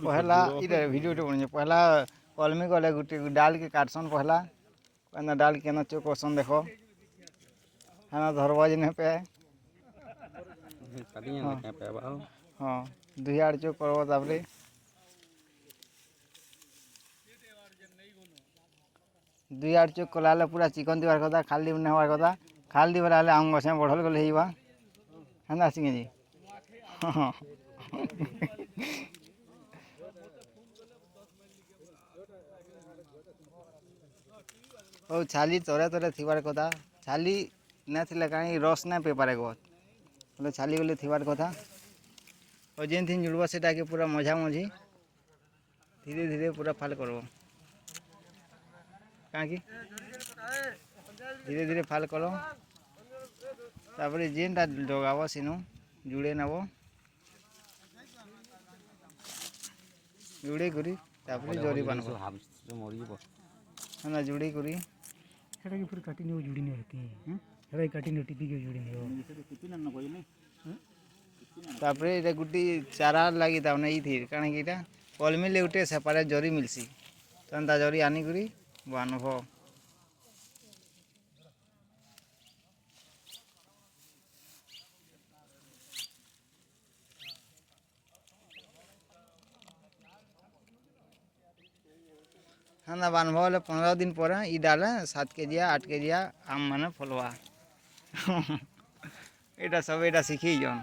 पहला इधर वीडियो बन पहला कलमी गले गुटे डाल के काटसन पहला कहना डाल के ना चोक करसन देखो है ना धरवा जिन्हें पे हाँ 2 चोक करवा तापरे दुई आड़ चोक कला पूरा चिकन दिवार कथा खाली नहीं हमार कथा खाल दी बेला आम गछ बढ़ल गले है ना सिंह जी ओ छाली तोरे तोरे थिबार कथा छाली ना थिले काई रस ना पे पारे गो बोले छाली बोले थिबार कथा और जेन थिन जुड़वा सेटा के पूरा मझा मझी धीरे धीरे पूरा फाल करबो काकी धीरे धीरे फाल करो तापरे जेनटा जगाबो सिनु जुड़े नबो जुड़े करी तापरे जरी बानबो ना जुड़ी करी हेडा के फिर काटी नहीं जुड़ी नहीं रहती है हेडा काटी नहीं टिपी के जुड़ी नहीं तापरे एटा गुटी चारा लागी ताने ई थी काने कि एटा कलमी ले उठे सेपारेट जरी मिलसी तंता जरी आनी करी बानबो हाँ ना बानबो बोले 15 दिन पर ई डाले 7 केजी 8 केजी आम माने फलवा एटा सब एटा शिखी जन